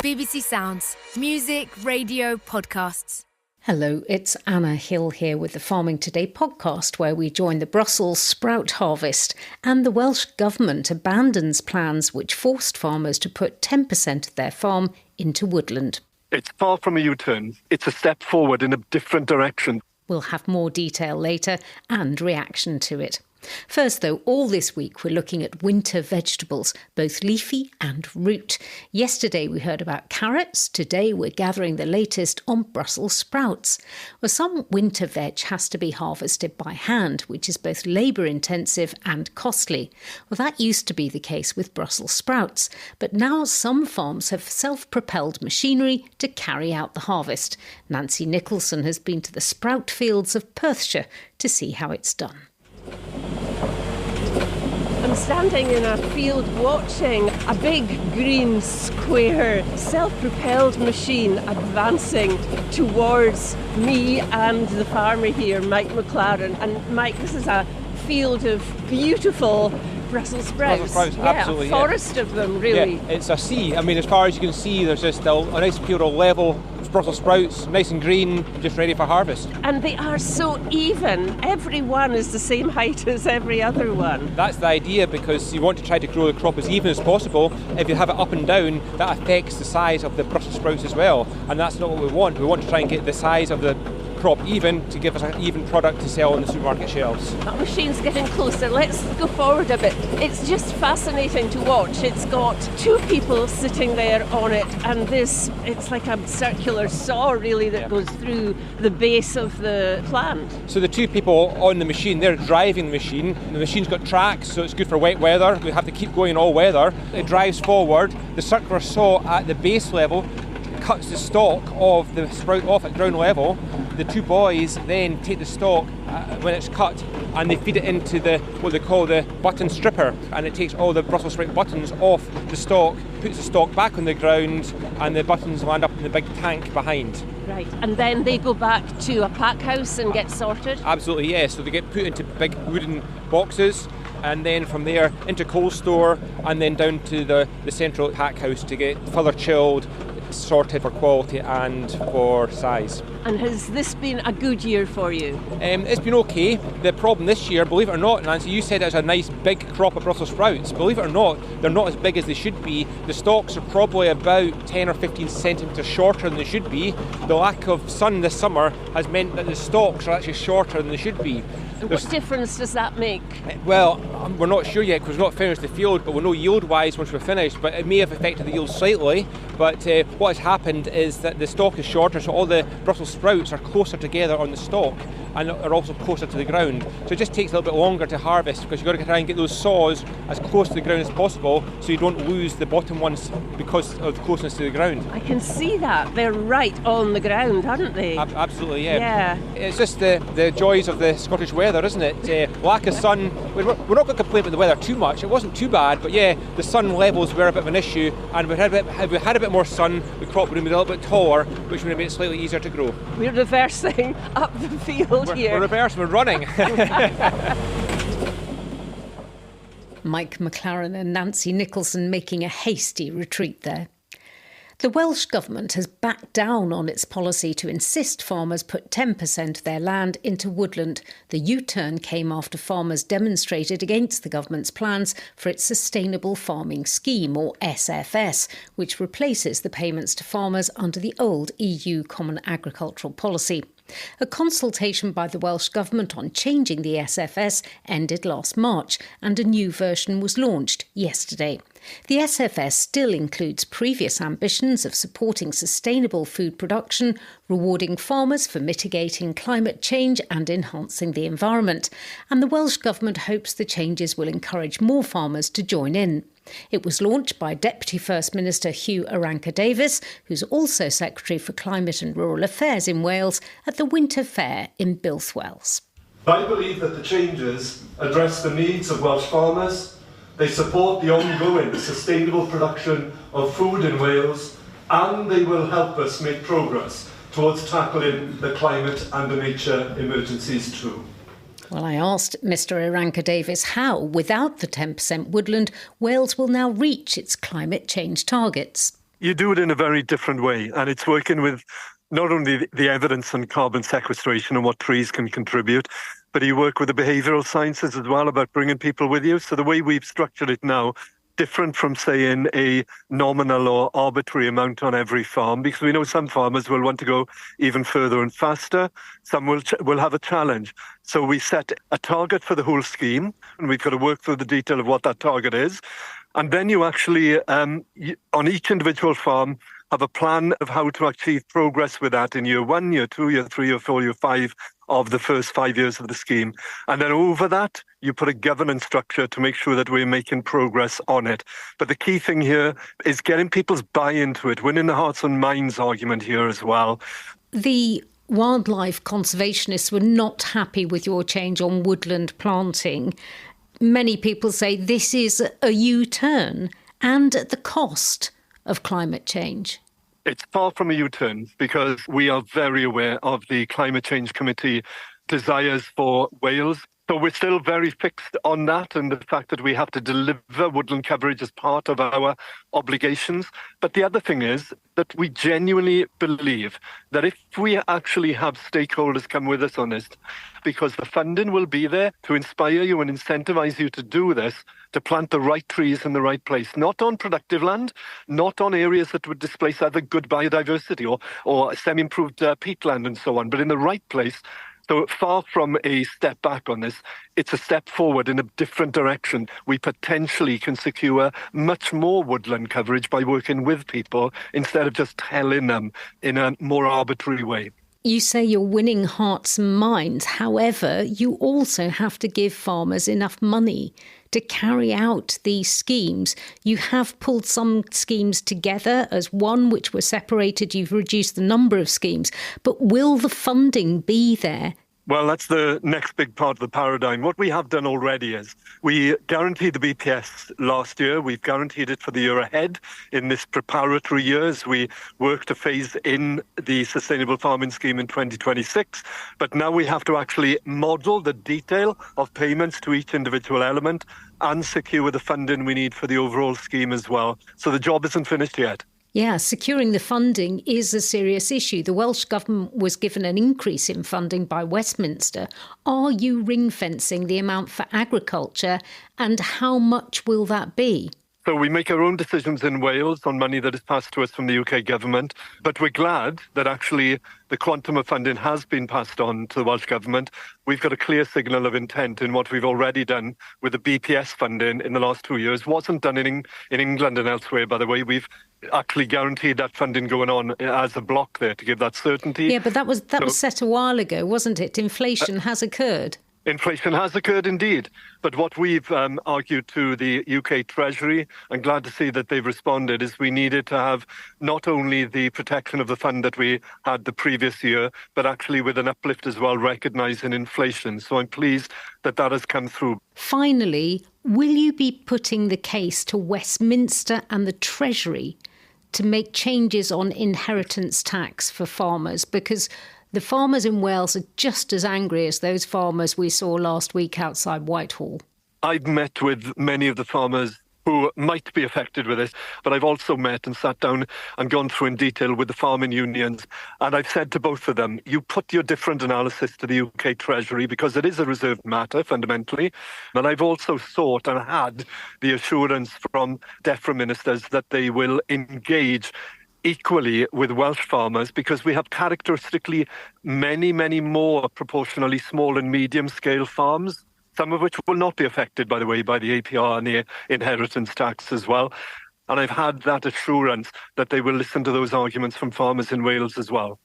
BBC Sounds. Music, radio, podcasts. Hello, it's Anna Hill here with the Farming Today podcast, where we join the Brussels sprout harvest, and the Welsh Government abandons plans which forced farmers to put 10% of their farm into woodland. It's far from a U-turn. It's a step forward in a different direction. We'll have more detail later and reaction to it. First, though, all this week we're looking at winter vegetables, both leafy and root. Yesterday we heard about carrots. Today we're gathering the latest on Brussels sprouts. Well, some winter veg has to be harvested by hand, which is both labour-intensive and costly. Well, that used to be the case with Brussels sprouts, but now some farms have self-propelled machinery to carry out the harvest. Nancy Nicholson has been to the sprout fields of Perthshire to see how it's done. I'm standing in a field watching a big green square self-propelled machine advancing towards me and the farmer here, Mike McLaren. And Mike, this is a field of beautiful Brussels sprouts. Absolutely, a forest of them, really. Yeah, it's a sea. I mean, as far as you can see, there's just a nice field of level Brussels sprouts, nice and green, just ready for harvest. And they are so even. Every one is the same height as every other one. That's the idea, because you want to try to grow the crop as even as possible. If you have it up and down, that affects the size of the Brussels sprouts as well. And that's not what we want. We want to try and get the size of the crop even to give us an even product to sell on the supermarket shelves. That machine's getting closer. Let's go forward a bit. It's just fascinating to watch. It's got two people sitting there on it, and it's like a circular saw really that goes through the base of the plant. So the two people on the machine, they're driving the machine. The machine's got tracks, so it's good for wet weather. We have to keep going in all weather. It drives forward. The circular saw at the base level cuts the stalk of the sprout off at ground level. The two boys then take the stalk when it's cut, and they feed it into what they call the button stripper, and it takes all the Brussels sprout buttons off the stalk, puts the stalk back on the ground, and the buttons land up in the big tank behind. Right, and then they go back to a pack house and get sorted? Absolutely, yes. So they get put into big wooden boxes, and then from there into cold store, and then down to the central pack house to get further chilled, sorted for quality and for size. And has this been a good year for you? It's been okay. The problem this year, believe it or not, Nancy, you said it's a nice big crop of Brussels sprouts. Believe it or not, they're not as big as they should be. The stalks are probably about 10 or 15 centimetres shorter than they should be. The lack of sun this summer has meant that the stalks are actually shorter than they should be. What difference does that make? Well, we're not sure yet because we've not finished the field, but we'll know yield-wise once we're finished. But it may have affected the yield slightly. But what has happened is that the stalk is shorter, so all the Brussels sprouts are closer together on the stalk and are also closer to the ground. So it just takes a little bit longer to harvest because you've got to try and get those saws as close to the ground as possible so you don't lose the bottom ones because of the closeness to the ground. I can see that. They're right on the ground, aren't they? Absolutely, yeah. Yeah. It's just the joys of the Scottish weather, isn't it? Lack of sun. We're not going to complain about the weather too much. It wasn't too bad, but yeah, the sun levels were a bit of an issue, and if we had a bit more sun, the crop would have been a little bit taller, which would have made it slightly easier to grow. We're reversing up the field here. We're reversing, we're running. Mike McLaren and Nancy Nicholson making a hasty retreat there. The Welsh Government has backed down on its policy to insist farmers put 10% of their land into woodland. The U-turn came after farmers demonstrated against the government's plans for its Sustainable Farming Scheme, or SFS, which replaces the payments to farmers under the old EU Common Agricultural Policy. A consultation by the Welsh Government on changing the SFS ended last March, and a new version was launched yesterday. The SFS still includes previous ambitions of supporting sustainable food production, rewarding farmers for mitigating climate change and enhancing the environment. And the Welsh Government hopes the changes will encourage more farmers to join in. It was launched by Deputy First Minister Huw Irranca-Davies, who's also Secretary for Climate and Rural Affairs in Wales, at the Winter Fair in Builthwells. I believe that the changes address the needs of Welsh farmers. They support the ongoing sustainable production of food in Wales, and they will help us make progress towards tackling the climate and the nature emergencies too. Well, I asked Mr Irranca-Davies how, without the 10% woodland, Wales will now reach its climate change targets. You do it in a very different way, and it's working with not only the evidence on carbon sequestration and what trees can contribute, but you work with the behavioural sciences as well about bringing people with you. So the way we've structured it now, different from saying a nominal or arbitrary amount on every farm, because we know some farmers will want to go even further and faster. Some will have a challenge. So we set a target for the whole scheme, and we've got to work through the detail of what that target is. And then you actually, on each individual farm, have a plan of how to achieve progress with that in year 1, year 2, year 3, year 4, year 5 of the first 5 years of the scheme. And then over that, you put a governance structure to make sure that we're making progress on it. But the key thing here is getting people's buy-in to it, winning the hearts and minds argument here as well. The wildlife conservationists were not happy with your change on woodland planting. Many people say this is a U-turn and at the cost of climate change. It's far from a U-turn, because we are very aware of the Climate Change Committee desires for Wales. So we're still very fixed on that and the fact that we have to deliver woodland coverage as part of our obligations. But the other thing is that we genuinely believe that if we actually have stakeholders come with us on this, because the funding will be there to inspire you and incentivize you to do this, to plant the right trees in the right place, not on productive land, not on areas that would displace other good biodiversity or semi-improved peatland and so on, but in the right place. So far from a step back on this, it's a step forward in a different direction. We potentially can secure much more woodland coverage by working with people instead of just telling them in a more arbitrary way. You say you're winning hearts and minds. However, you also have to give farmers enough money to carry out these schemes. You have pulled some schemes together as one, which were separated. You've reduced the number of schemes. But will the funding be there? Well, that's the next big part of the paradigm. What we have done already is we guaranteed the BPS last year. We've guaranteed it for the year ahead in this preparatory year as we work to phase in the Sustainable Farming Scheme in 2026. But now we have to actually model the detail of payments to each individual element and secure the funding we need for the overall scheme as well. So the job isn't finished yet. Yeah, securing the funding is a serious issue. The Welsh Government was given an increase in funding by Westminster. Are you ring-fencing the amount for agriculture, and how much will that be? So we make our own decisions in Wales on money that is passed to us from the UK government, but we're glad that actually the quantum of funding has been passed on to the Welsh Government. We've got a clear signal of intent in what we've already done with the BPS funding in the last 2 years. Wasn't done in England and elsewhere, by the way. We've actually guaranteed that funding going on as a block there to give that certainty. Yeah, but that was set a while ago, wasn't it? Inflation has occurred. Inflation has occurred indeed. But what we've argued to the UK Treasury, I'm glad to see that they've responded, is we needed to have not only the protection of the fund that we had the previous year, but actually with an uplift as well, recognising inflation. So I'm pleased that that has come through. Finally, will you be putting the case to Westminster and the Treasury to make changes on inheritance tax for farmers? Because the farmers in Wales are just as angry as those farmers we saw last week outside Whitehall. I've met with many of the farmers who might be affected with this, but I've also met and sat down and gone through in detail with the farming unions. And I've said to both of them, you put your different analysis to the UK Treasury because it is a reserved matter fundamentally. And I've also sought and had the assurance from DEFRA ministers that they will engage equally with Welsh farmers, because we have characteristically many, many more proportionally small and medium scale farms, some of which will not be affected, by the way, by the APR and the inheritance tax as well. And I've had that assurance that they will listen to those arguments from farmers in Wales as well.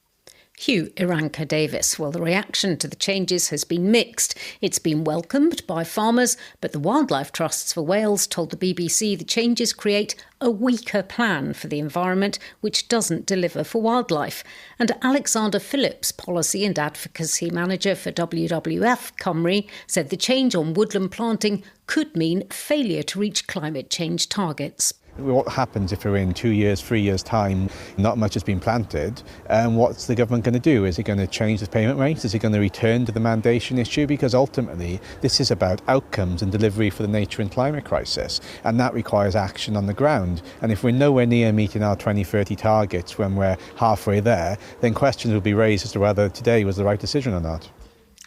Huw Irranca-Davies. Well, the reaction to the changes has been mixed. It's been welcomed by farmers, but the Wildlife Trusts for Wales told the BBC the changes create a weaker plan for the environment, which doesn't deliver for wildlife. And Alexander Phillips, Policy and Advocacy Manager for WWF Cymru, said the change on woodland planting could mean failure to reach climate change targets. What happens if we're in 2 years, 3 years' time, not much has been planted, and what's the government going to do? Is it going to change the payment rates? Is it going to return to the mandation issue? Because ultimately, this is about outcomes and delivery for the nature and climate crisis, and that requires action on the ground. And if we're nowhere near meeting our 2030 targets when we're halfway there, then questions will be raised as to whether today was the right decision or not.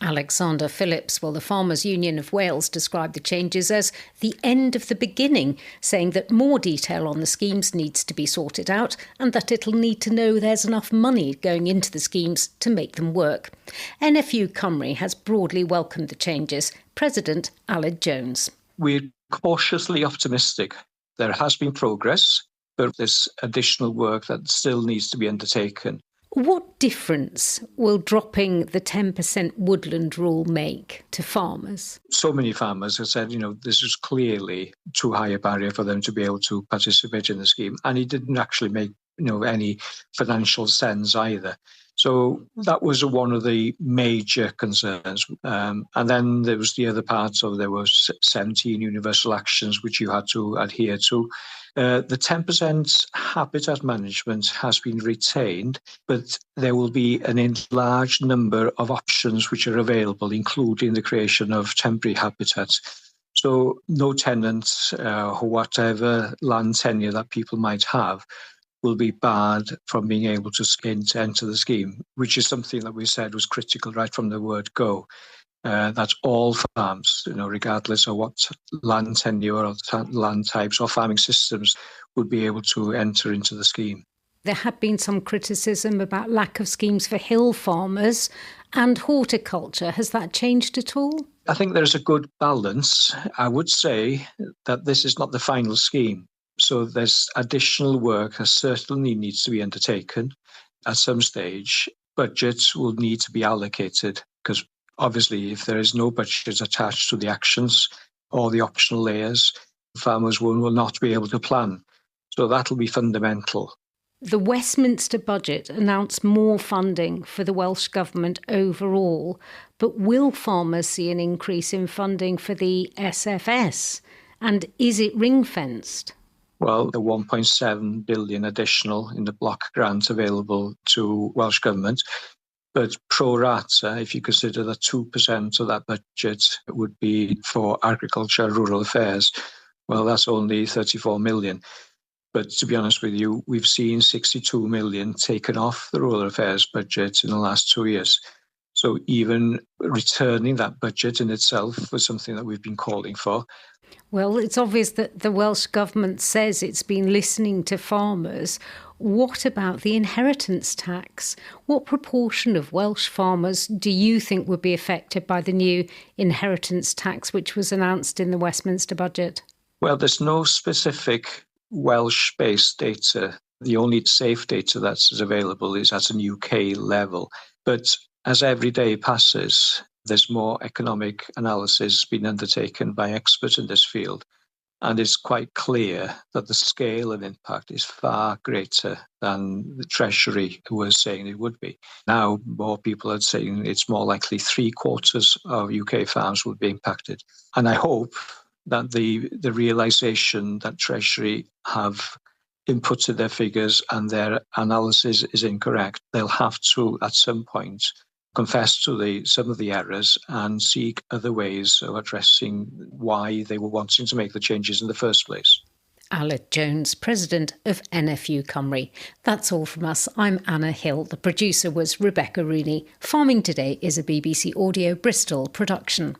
Alexander Phillips, the Farmers Union of Wales, described the changes as the end of the beginning, saying that more detail on the schemes needs to be sorted out and that it'll need to know there's enough money going into the schemes to make them work. NFU Cymru has broadly welcomed the changes. President Aled Jones. We're cautiously optimistic. There has been progress, but there's additional work that still needs to be undertaken. What difference will dropping the 10% woodland rule make to farmers? So many farmers have said, this is clearly too high a barrier for them to be able to participate in the scheme. And it didn't actually make, any financial sense either. So that was one of the major concerns. And then there was the other part. So there were 17 universal actions which you had to adhere to. The 10% habitat management has been retained, but there will be an enlarged number of options which are available, including the creation of temporary habitats. So no tenants or whatever land tenure that people might have will be barred from being able to enter the scheme, which is something that we said was critical right from the word go. That's all farms, regardless of what land tenure or land types or farming systems would be able to enter into the scheme. There had been some criticism about lack of schemes for hill farmers and horticulture. Has that changed at all? I think there's a good balance. I would say that this is not the final scheme. So there's additional work that certainly needs to be undertaken at some stage. Budgets will need to be allocated because obviously if there is no budget attached to the actions or the optional layers, farmers will not be able to plan. So that'll be fundamental. The Westminster budget announced more funding for the Welsh Government overall, but will farmers see an increase in funding for the SFS? And is it ring-fenced? Well, the 1.7 billion additional in the block grant available to Welsh Government. But pro rata, if you consider that 2% of that budget would be for agriculture and rural affairs, well, that's only 34 million. But to be honest with you, we've seen 62 million taken off the rural affairs budget in the last 2 years. So even returning that budget in itself was something that we've been calling for. Well, it's obvious that the Welsh Government says it's been listening to farmers. What about the inheritance tax? What proportion of Welsh farmers do you think would be affected by the new inheritance tax, which was announced in the Westminster budget? Well, there's no specific Welsh-based data. The only safe data that's available is at an UK level. But as every day passes, there's more economic analysis being undertaken by experts in this field. And it's quite clear that the scale and impact is far greater than the Treasury was saying it would be. Now, more people are saying it's more likely 3/4 of UK farms would be impacted. And I hope that the realisation that Treasury have inputted their figures and their analysis is incorrect, they'll have to, at some point, confess to some of the errors and seek other ways of addressing why they were wanting to make the changes in the first place. Aled Jones, President of NFU Cymru. That's all from us. I'm Anna Hill. The producer was Rebecca Rooney. Farming Today is a BBC Audio Bristol production.